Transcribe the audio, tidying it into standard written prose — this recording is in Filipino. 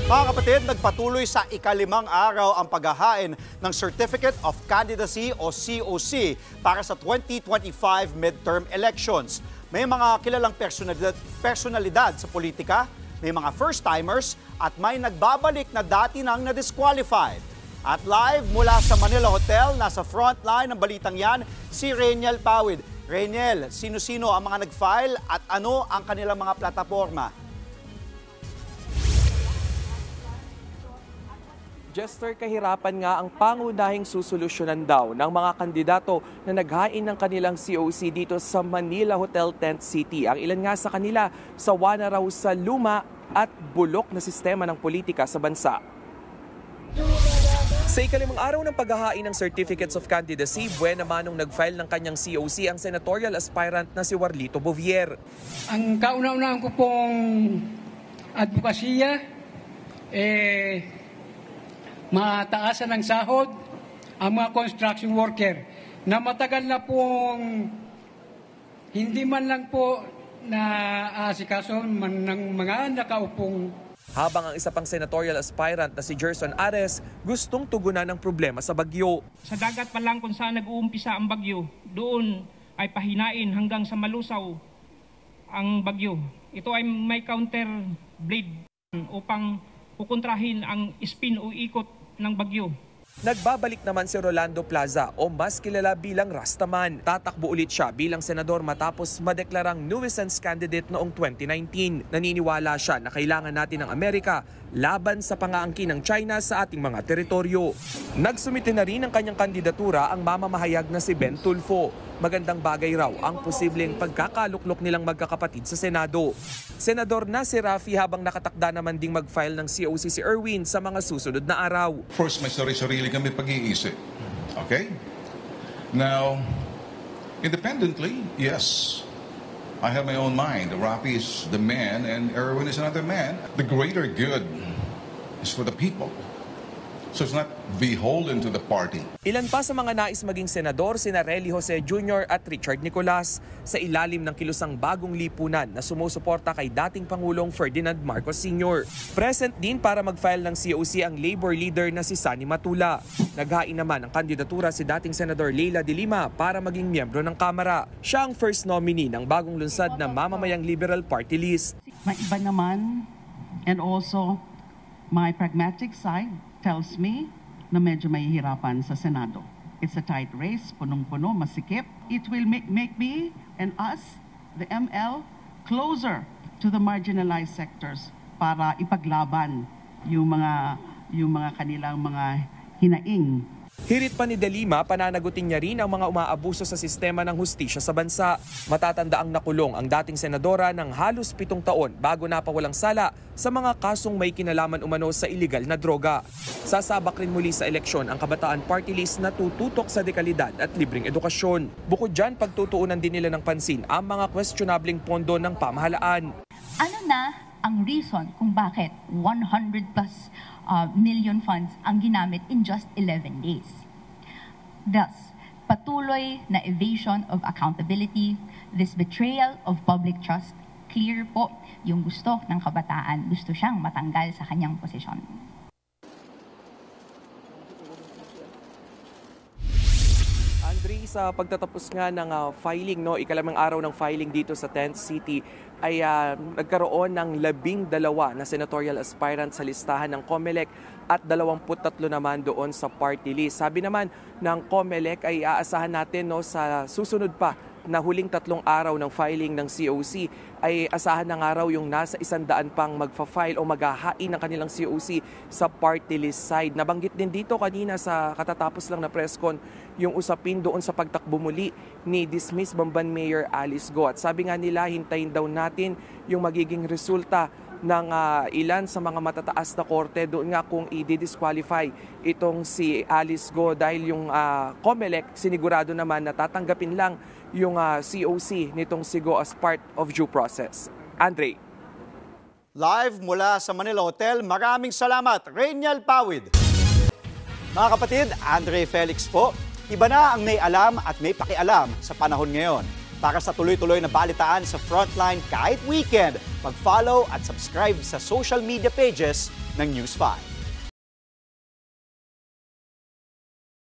Mga kapatid, nagpatuloy sa ikalimang araw ang paghahain ng Certificate of Candidacy o COC para sa 2025 midterm elections. May mga kilalang personalidad sa politika, may mga first-timers at may nagbabalik na dati nang na-disqualified. At live mula sa Manila Hotel, nasa frontline ng balitang yan, si Reniel Pawid. Reniel, sino-sino ang mga nag-file at ano ang kanilang mga plataforma? Jester, kahirapan nga ang pangunahing susolusyonan daw ng mga kandidato na naghain ng kanilang COC dito sa Manila Hotel Tent City. Ang ilan nga sa kanila sawa na raw sa luma at bulok na sistema ng politika sa bansa. Sa ikalimang araw ng paghahain ng Certificates of Candidacy, buwan naman nung nag-file ng kanyang COC ang senatorial aspirant na si Warlito Bovier. Ang kauna-unahan ko pong advokasya, mataasan ng sahod ang mga construction worker na matagal na pong hindi man lang po na asikaso ng mga nakaupong. Habang ang isa pang senatorial aspirant na si Gerson Ares gustong tugunan ng problema sa bagyo. Sa dagat pa lang kung saan nag-uumpisa ang bagyo, doon ay pahinain hanggang sa malusaw ang bagyo. Ito ay may counter blade upang kukontrahin ang spin o ikot ng bagyo. Nagbabalik naman si Rolando Plaza o mas kilala bilang Rastaman. Tatakbo ulit siya bilang senador matapos madeklarang nuisance candidate noong 2019. Naniniwala siya na kailangan natin ng Amerika laban sa pangaangkin ng China sa ating mga teritoryo. Nagsumite na rin ng kanyang kandidatura ang mamamahayag na si Ben Tulfo. Magandang bagay raw ang posibleng pagkakaluklok nilang magkakapatid sa Senado. Senador na si Rafi habang nakatakda naman ding mag-file ng COC si Erwin sa mga susunod na araw. First, may sarili-sarili kami pag-iisip. Okay? Now, independently, yes, I have my own mind. Rafi is the man and Erwin is another man. The greater good is for the people. So it's not beholden to the party. Ilan pa sa mga nais maging senador sina Relly Jose Jr. at Richard Nicolas sa ilalim ng kilusang bagong lipunan na sumusuporta kay dating Pangulong Ferdinand Marcos Sr. Present din para mag-file ng COC ang labor leader na si Sani Matula. Naghain naman ang kandidatura si dating Senador Leila de Lima para maging miyembro ng Kamara. Siya ang first nominee ng bagong lunsad na mamamayang Liberal Party List. May iba naman, and also my pragmatic side tells me na medyo mahihirapan sa Senado. It's a tight race, punong-puno, masikip. It will make me and us, the ML, closer to the marginalized sectors para ipaglaban yung mga kanilang mga hinaing. Hirit pa ni De Lima, pananagutin niya rin ang mga umaabuso sa sistema ng hustisya sa bansa. Matatandaang nakulong ang dating senadora ng halos 7 taon bago napawalang sala sa mga kasong may kinalaman umano sa iligal na droga. Sasabak rin muli sa eleksyon ang Kabataan Party List na tututok sa dekalidad at libreng edukasyon. Bukod dyan, pagtutuunan din nila ng pansin ang mga questionabling pondo ng pamahalaan. Ano na ang reason kung bakit 100 plus million funds ang ginamit in just 11 days. Thus, patuloy na evasion of accountability, this betrayal of public trust, clear po yung gusto ng kabataan, gusto siyang matanggal sa kanyang posisyon. Andre, sa pagtatapos nga ng filing, ikalimang araw ng filing dito sa Tent City, ay nagkaroon ng 12 na senatorial aspirant sa listahan ng COMELEC at 23 naman doon sa party list. Sabi naman ng COMELEC ay aasahan natin sa susunod pa na huling 3 araw ng filing ng COC ay asahan ng araw yung nasa 100 pang magfa-file o maghahain ng kanilang COC sa party list side. Nabanggit din dito kanina sa katatapos lang na press con yung usapin doon sa pagtakbo muli ni dismissed Bamban Mayor Alice Go. At sabi nga nila, hintayin daw natin yung magiging resulta ng ilan sa mga matataas na korte doon nga kung i-disqualify itong si Alice Go dahil yung COMELEC sinigurado naman na tatanggapin lang yung COC nitong si Go as part of due process. Andre. Live mula sa Manila Hotel, maraming salamat, Reniel Pawid. Mga kapatid, Andre Felix po. Iba na ang may alam at may pakialam sa panahon ngayon. Para sa tuloy-tuloy na balitaan sa Frontline kahit weekend, mag-follow at subscribe sa social media pages ng News 5.